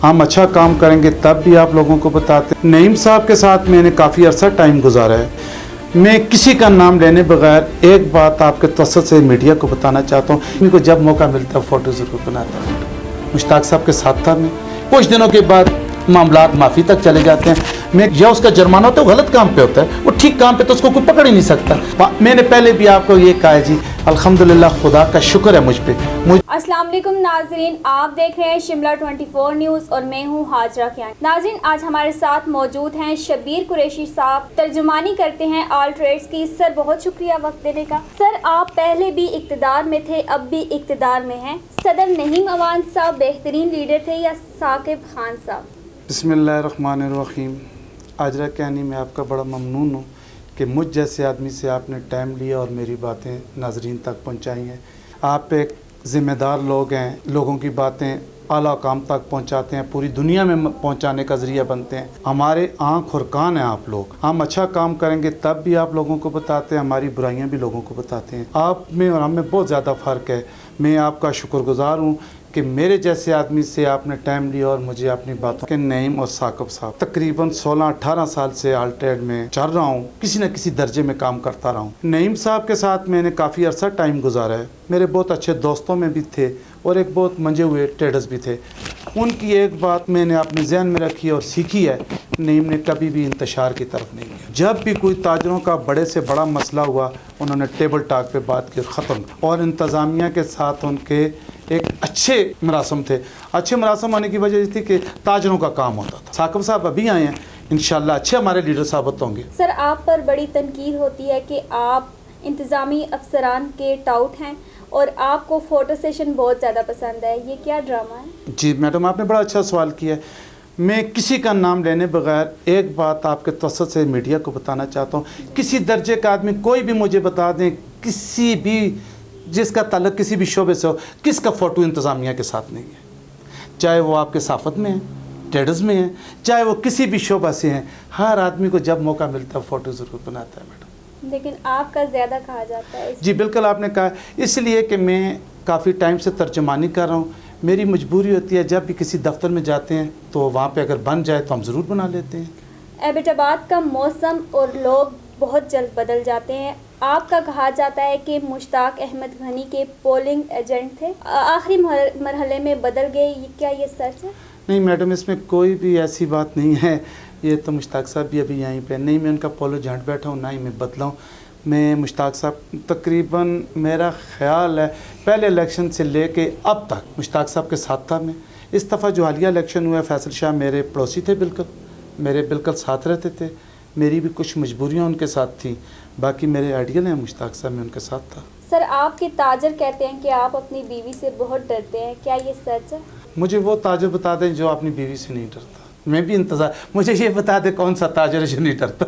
हम अच्छा काम करेंगे तब भी आप लोगों को बताते हैं। नईम साहब के साथ मैंने काफ़ी अर्सा टाइम गुजारा है। मैं किसी का नाम लेने बगैर एक बात आपके तवज्जुह से मीडिया को बताना चाहता हूँ। इनको जब मौका मिलता है फ़ोटो ज़रूर बनाता हूँ। मुश्ताक साहब के साथ था मैं, कुछ दिनों के बाद मामलात माफ़ी तक चले जाते हैं। मैं या उसका जुर्माना होता है वो गलत काम पे होता है, वो ठीक काम पे तो उसको कोई पकड़ ही नहीं सकता। मैंने पहले भी आपको ये कहा है जी, अल्हम्दुलिल्लाह खुदा का शुक्र है मुझ पे। अस्सलाम वालेकुम नाजरीन, आप देख रहे हैं शिमला 24 न्यूज़ और मैं हूं हाजरा खान। नाजरीन, आज हमारे साथ मौजूद हैं शब्बीर कुरैशी साहब, तर्जुमानी करते हैं ऑल ट्रेड्स की। सर बहुत शुक्रिया वक्त देने का। सर आप पहले भी इक़्तिदार में थे, अब भी इक़्तिदार में हैं। सदर नईम अवान साहब बेहतरीन लीडर थे या साकिब खान साहब? बिस्मिल्लाहिर्रहमानिर्रहीम। आजरा कहनी मैं आपका बड़ा ममनून हूँ कि मुझ जैसे आदमी से आपने टाइम लिया और मेरी बातें नाजरीन तक पहुँचाई हैं। आप एक ज़िम्मेदार लोग हैं, लोगों की बातें आला काम तक पहुंचाते हैं, पूरी दुनिया में पहुंचाने का ज़रिया बनते हैं। हमारे आँख और कान हैं आप लोग। हम अच्छा काम करेंगे तब भी आप लोगों को बताते हैं, हमारी बुराइयां भी लोगों को बताते हैं। आप में और हम में बहुत ज़्यादा फ़र्क है। मैं आपका शुक्रगुज़ार हूँ कि मेरे जैसे आदमी से आपने टाइम लिया और मुझे अपनी बातों के। नईम और साकिब साहब तकरीबन 16-18 साल से ऑल ट्रेड में चल रहा हूँ, किसी न किसी दर्जे में काम करता रहा हूँ। नईम साहब के साथ मैंने काफ़ी अर्सा टाइम गुजारा है। मेरे बहुत अच्छे दोस्तों में भी थे और एक बहुत मंजे हुए ट्रेडर्स भी थे। उनकी एक बात मैंने अपने जहन में रखी और सीखी है, नईम ने कभी भी इंतशार की तरफ नहीं गया। जब भी कोई ताजरों का बड़े से बड़ा मसला हुआ, उन्होंने टेबल टॉक पे बात की, ख़त्म। और इंतज़ामिया के साथ उनके एक अच्छे मरासम थे। अच्छे मरासम होने की वजह ये थी कि ताजरों का काम होता था। साकिब साहब अभी आए हैं, इंशाल्लाह अच्छे हमारे लीडर साबित होंगे। सर आप पर बड़ी तनकीद होती है कि आप इंतज़ामी अफसरान के टाउट हैं और आपको फ़ोटो सेशन बहुत ज़्यादा पसंद है, ये क्या ड्रामा है? जी मैडम, आपने बड़ा अच्छा सवाल किया है। मैं किसी का नाम लेने बगैर एक बात आपके तवज्जुह से मीडिया को बताना चाहता हूँ। किसी दर्जे का आदमी कोई भी मुझे बता दें, किसी भी जिसका ताल्लुक़ किसी भी शोबे से हो, किसका फ़ोटो इंतज़ामिया के साथ नहीं है। चाहे वो आपके साफ़त में है, ट्रेडर्स में है, चाहे वो किसी भी शोबा से हैं, हर आदमी को जब मौका मिलता है फ़ोटो ज़रूर बनाता है मैडम। लेकिन आपका ज़्यादा कहा जाता है। जी बिल्कुल, आपने कहा, इसलिए कि मैं काफ़ी टाइम से तर्जुमानी कर रहा हूँ। मेरी मजबूरी होती है, जब भी किसी दफ्तर में जाते हैं तो वहाँ पे अगर बन जाए तो हम ज़रूर बना लेते हैं। एबटाबाद का मौसम और लोग बहुत जल्द बदल जाते हैं। आपका कहा जाता है कि मुश्ताक अहमद गनी के पोलिंग एजेंट थे, आखिरी मरहले में बदल गए, क्या ये सच है? नहीं मैडम, इसमें कोई भी ऐसी बात नहीं है। ये तो मुश्ताक साहब भी अभी यहीं पे नहीं, मैं उनका पोलो एजेंट बैठा हूँ, ना ही मैं बदला हूँ। मैं मुश्ताक साहब तकरीबन मेरा ख्याल है पहले इलेक्शन से लेके अब तक मुश्ताक साहब के साथ था मैं। इस दफ़ा जो हालिया इलेक्शन हुआ, फैसल शाह मेरे पड़ोसी थे, बिल्कुल मेरे बिल्कुल साथ रहते थे। मेरी भी कुछ मजबूरियाँ उनके साथ थी, बाकी मेरे आइडियल हैं मुश्ताक साहब, मैं उनके साथ था। सर आपके ताजर कहते हैं कि आप अपनी बीवी से बहुत डरते हैं, क्या ये सच है? मुझे वो ताजर बता दें जो अपनी बीवी से नहीं डरता। मैं भी इंतज़ार, मुझे ये बता दें कौन सा ताजर है जो नहीं डरता।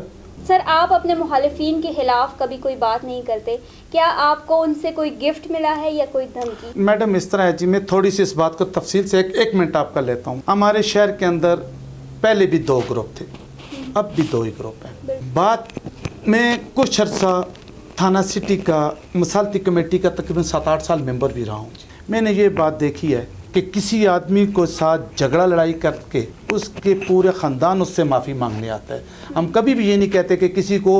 सर आप अपने मुखालिफिन के खिलाफ कभी कोई बात नहीं करते, क्या आपको उनसे कोई गिफ्ट मिला है या कोई धमकी? मैडम इस तरह है जी, मैं थोड़ी सी इस बात को तफसील से एक मिनट आपका लेता हूँ। हमारे शहर के अंदर पहले भी 2 ग्रुप थे, अब भी 2 ही ग्रुप हैं। बात में कुछ अर्सा थाना सिटी का मसालती कमेटी का तकरीबन 7-8 साल मेंबर भी रहा हूँ। मैंने ये बात देखी है कि किसी आदमी को साथ झगड़ा लड़ाई करके उसके पूरे ख़ानदान उससे माफ़ी मांगने आता है। हम कभी भी ये नहीं कहते कि किसी को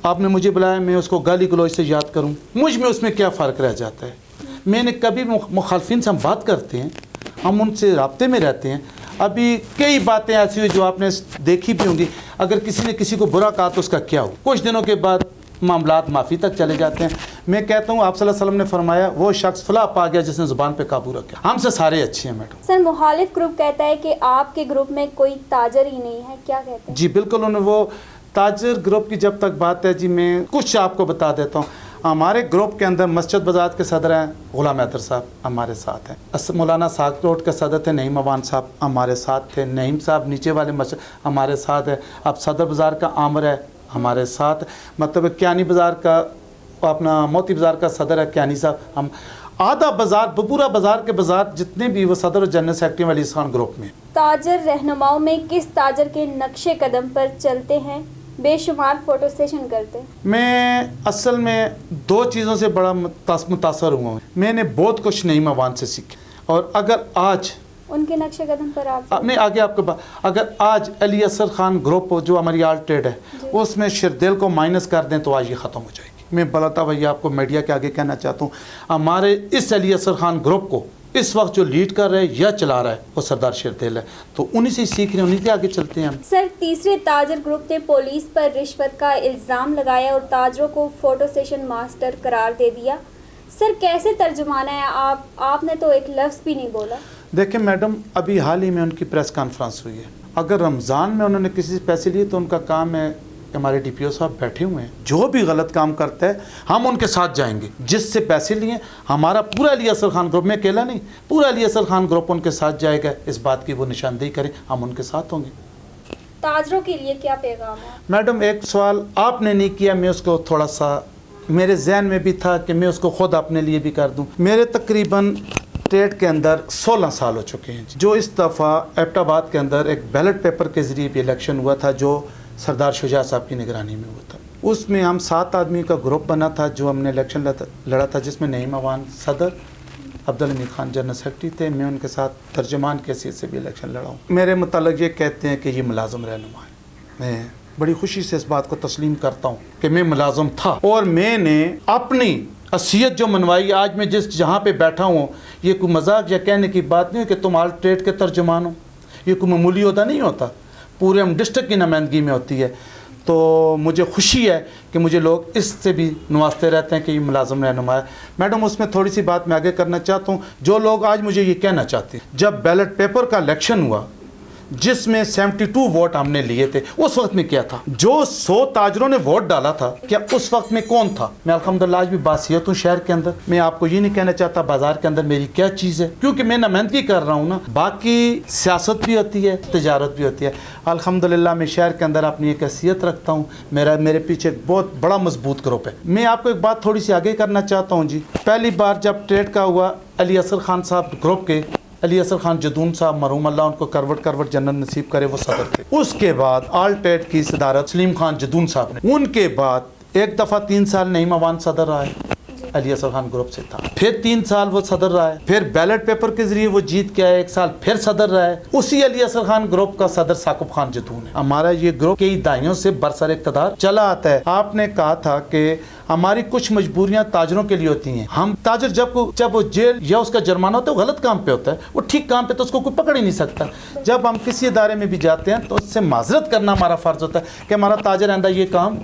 आपने मुझे बुलाया मैं उसको गाली गलौज से याद करूं, मुझ में उसमें क्या फ़र्क रह जाता है। मैंने कभी मुखालफिन से हम बात करते हैं, हम उनसे राब्ते में रहते हैं। अभी कई बातें ऐसी हुई जो आपने देखी भी होंगी, अगर किसी ने किसी को बुरा कहा तो उसका क्या हो, कुछ दिनों के बाद मामलात माफ़ी तक चले जाते हैं। मैं कहता हूँ आप सल्लल्लाहु अलैहि वसल्लम ने फरमाया वो शख्स फलाह पा गया जिसने ज़ुबान पे काबू रखा। हमसे सारे अच्छे हैं मैडम। सर मुखालिफ ग्रुप कहता है कि आपके ग्रुप में कोई ताजर ही नहीं है, क्या कहते हैं? जी बिल्कुल, उन्होंने वो ताजर ग्रुप की जब तक बात है जी, मैं कुछ आपको बता देता हूँ। हमारे ग्रुप के अंदर मस्जिद बाज़ार के सदर हैं गुलाम हैदर साहब, हमारे साथ हैं। मौलाना साकिब रोड के सदर थे नईम अवान साहब, हमारे साथ थे। नईम साहब नीचे वाले मस्जिद हमारे साथ है। अब सदर बाज़ार का आमर है हमारे साथ, मतलब क्यानी बाज़ार का अपना मोती बाज़ार का सदर है क्यानी साहब। हम आधा बाज़ार पूरा बाज़ार के बाज़ार जितने भी वो सदर और जनरल सेक्रेटरी वाली खान ग्रुप में। ताजर रहनुमाओं में किस ताजर के नक्शे कदम पर चलते हैं, बेशुमार फ़ोटो सेशन करते हैं? मैं असल में 2 चीज़ों से बड़ा मुतासर हुआ हूँ। मैंने बहुत कुछ नईम अवान से सीखा, और अगर आज उनके नक्शे कदम पर आप नहीं आगे आपके पास, अगर आज अली असर खान ग्रुप जो हमारी आल ट्रेड है उसमें शिरदिल को माइनस कर दें तो आज ये ख़त्म हो जाएगी। मैं बलता भैया आपको मीडिया के आगे कहना चाहता हूँ, हमारे इस अली असर खान ग्रुप को इस वक्त जो लीड कर रहे हैं या चला रहा है वो सरदार शिरदिल है, तो उन्हीं से सीख रहे हैं, उन्हीं के आगे चलते हैं हम। सर, तीसरे ताजर ग्रुप ने पुलिस पर रिश्वत का इल्ज़ाम लगाया और ताजरों को फोटो सेशन मास्टर करार दे दिया। सर, कैसे तर्जुमाना है आपने तो एक लफ्ज़ भी नहीं बोला। देखिए मैडम, अभी हाल ही में उनकी प्रेस कॉन्फ्रेंस हुई है। अगर रमज़ान में उन्होंने किसी से पैसे लिए तो उनका काम है, हमारे डीपीओ साहब बैठे हुए हैं, जो भी गलत काम करता है हम उनके साथ जाएंगे। जिससे पैसे लिए हमारा पूरा अली असर खान ग्रुप, में अकेला नहीं, पूरा अली असर खान ग्रुप उनके साथ जाएगा। इस बात की वो निशानदेही करें, हम उनके साथ होंगे। ताजरों के लिए क्या पैगाम है? मैडम, एक सवाल आपने नहीं किया, मैं उसको थोड़ा सा मेरे जहन में भी था कि मैं उसको खुद अपने लिए भी कर दूं। मेरे तकरीबन ट्रेड के अंदर 16 साल हो चुके हैं। जो इस दफ़ा एबटाबाद के अंदर एक बैलेट पेपर के ज़रिए भी इलेक्शन हुआ था, जो सरदार शुजा साहब की निगरानी में हुआ था, उसमें हम 7 आदमी का ग्रुप बना था जो हमने इलेक्शन लड़ा था, जिसमें नईम अवान सदर, अब्दुल हमीद खान जनरल सेक्रेटरी थे, मैं उनके साथ तर्जमान की हैसियत से भी इलेक्शन लड़ा हूँ। मेरे मुतालिक ये कहते हैं कि ये मुलाज़िम रहनुमा है। मैं बड़ी खुशी से इस बात को तस्लीम करता हूँ कि मैं मुलाज़िम था और मैंने अपनी हैसियत जो मनवाई। आज मैं जहाँ पे बैठा हूँ, ये कोई मजाक या कहने की बात नहीं है कि तुम आल ट्रेड के तर्जुमान हो, ये कोई मामूली होता नहीं होता, पूरे हम डिस्ट्रिक्ट की नुमाइंदगी में होती है। तो मुझे खुशी है कि मुझे लोग इससे भी नवाजते रहते हैं कि ये मुलाज़िम रहनुमा है। मैडम, उसमें थोड़ी सी बात मैं आगे करना चाहता हूँ। जो लोग आज मुझे ये कहना चाहते हैं, जब बैलेट पेपर का इलेक्शन हुआ जिसमें 72 वोट हमने लिए थे, उस वक्त में क्या था? जो 100 ताजरों ने वोट डाला था, क्या उस वक्त में कौन था? मैं अल्हम्दुलिल्लाह आज भी बासियत हूँ शहर के अंदर। मैं आपको ये नहीं कहना चाहता बाजार के अंदर मेरी क्या चीज़ है, क्योंकि मैं नुमाइंदगी कर रहा हूँ ना। बाकी सियासत भी होती है, तिजारत भी होती है। अल्हम्दुलिल्लाह मैं शहर के अंदर अपनी एक हैसियत रखता हूँ। मेरे पीछे एक बहुत बड़ा मजबूत ग्रुप है। मैं आपको एक बात थोड़ी सी आगे करना चाहता हूँ जी। पहली बार जब ट्रेड का हुआ, अली असर खान साहब ग्रुप के अली असर खान जदून साहब मरहूम अल्लाह उनको करवट जन्नत नसीब करे, वो सदर थे। उसके बाद आल ट्रेड की सदारत सलीम खान जदून साहब ने, उनके बाद एक दफ़ा 3 साल नईम अवान सदर रहा है, अली असर खान ग्रुप से था, फिर 3 साल वो सदर रहा है, फिर बैलेट पेपर के जरिए वो जीत के आया, 1 साल फिर सदर रहा है। उसी अली असर खान ग्रुप का सदर साकुब खान जदून है। हमारा ये ग्रुप कई दाइयों से बरसर इक़्तिदार चला आता है। आपने कहा था कि हमारी कुछ मजबूरियां ताजरों के लिए होती हैं। हम ताजर जब वो जेल या उसका जुर्माना होता है वो गलत काम पे होता है, वो ठीक काम पे तो उसको कोई पकड़ ही नहीं सकता। जब हम किसी इदारे में भी जाते हैं तो उससे माजरत करना हमारा फ़र्ज़ होता है कि हमारा ताजर आइंदा ये काम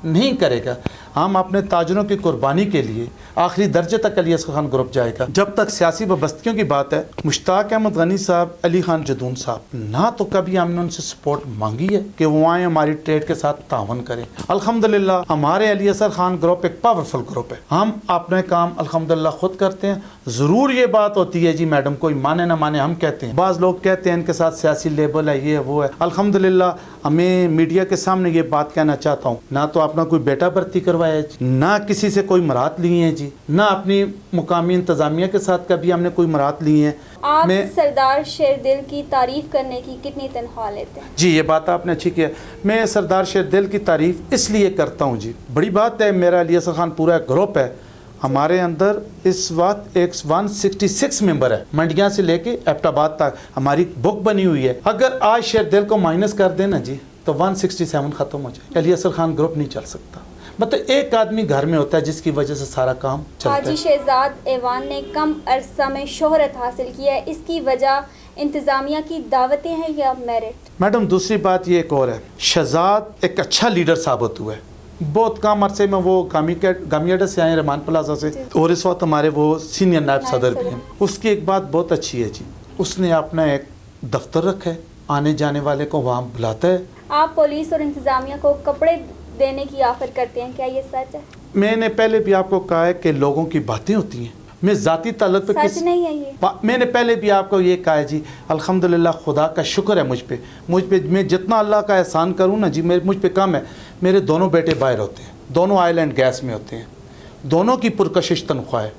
नहीं करेगा। हम अपने ताजरों की कुर्बानी के लिए आखिरी दर्जे तक अली असर खान ग्रुप जाएगा। जब तक सियासी वाबस्तगियों की बात है, मुश्ताक अहमद गनी साहब, अली खान जदून साहब, ना तो कभी हमने उनसे सपोर्ट मांगी है कि वो आए हमारी ट्रेड के साथ तावन करें। अल्हम्दुलिल्लाह हमारे अली असर खान ग्रुप एक पावरफुल ग्रुप है। हम अपने काम अल्हम्दुलिल्लाह खुद करते हैं। ज़रूर ये बात होती है जी मैडम, कोई माने ना माने, हम कहते हैं, बाज़ लोग कहते हैं इनके साथ सियासी लेबल है, ये वो है। अल्हम्दुलिल्लाह हमें मीडिया के सामने ये बात कहना चाहता हूँ, ना तो अपना कोई बेटा भर्ती करवाया जी, ना किसी से कोई मरात लिए हैं जी, ना अपनी मुकामी इंतज़ामिया के साथ कभी हमने कोई मरात ली है। आप सरदार शेरदिल की तारीफ करने की कितनी तनख्वाह लेते हैं? जी, ये बात आपने अच्छी की है। मैं सरदार शेरदिल की तारीफ इसलिए करता हूँ जी, बड़ी बात है, मेरा अली असर खान पूरा ग्रुप है। हमारे अंदर इस वक्त 166 मेंबर है, मंडिया से लेके एबटाबाद तक हमारी बुक बनी हुई है। अगर आज शेरदिल को माइनस कर देना जी तो 167 ख़त्म हो जाए। अली असर खान ग्रुप नहीं चल सकता। मतलब एक आदमी घर में होता है जिसकी वजह से सारा काम चलता है। हाजी शहजाद ऐवान ने कम अरसा में शोहरत हासिल की है, इसकी वजह इंतज़ामिया की दावतें हैं या मेरिट? मैडम, दूसरी बात ये एक और है, शहजाद एक अच्छा लीडर साबित हुआ है। बहुत कम अरसे में वो गामियाडा से आए, रहमान प्लाजा से, और इस वक्त हमारे वो सीनियर नायब सदर भी हैं। उसकी एक बात बहुत अच्छी है जी, उसने अपना एक दफ्तर रखा है, आने जाने वाले को वहाँ बुलाता है। आप पुलिस और इंतज़ामिया को कपड़े देने की ऑफर करते हैं, क्या ये सच है? मैंने पहले भी आपको कहा है कि लोगों की बातें होती हैं, मैं ज़ाती ताल्लुक पे सच नहीं है ये। मैंने पहले भी आपको ये कहा है जी, अल्हम्दुलिल्लाह खुदा का शुक्र है मुझ पे मैं जितना अल्लाह का एहसान करूँ ना जी, मुझ पे कम है। मेरे दोनों बेटे बाहर होते हैं, दोनों ऑयल एंड गैस में होते हैं, दोनों की पुरकशिश तनख्वाह है।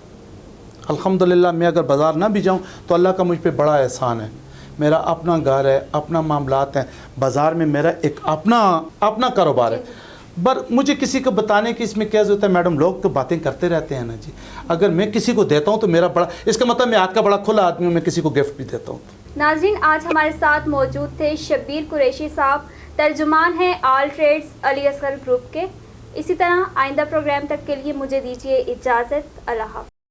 अल्हम्दुलिल्लाह मैं अगर बाज़ार ना भी जाऊँ तो अल्लाह का मुझ पे बड़ा एहसान है। मेरा अपना घर है, अपना मामलात हैं, बाज़ार में मेरा एक अपना कारोबार है। पर मुझे किसी को बताने की इसमें क्या ज़रूरत है मैडम, लोग तो बातें करते रहते हैं ना जी। अगर मैं किसी को देता हूँ तो मेरा बड़ा, इसका मतलब मैं हाथ का बड़ा खुला आदमी हूँ, मैं किसी को गिफ्ट भी देता हूँ। नाज़रीन, आज हमारे साथ मौजूद थे शब्बीर कुरैशी साहब, तर्जुमान हैं all trades Ali Asgar group के। इसी तरह आइंदा प्रोग्राम तक के लिए मुझे दीजिए इजाज़त। अल्लाह हाफ़िज़।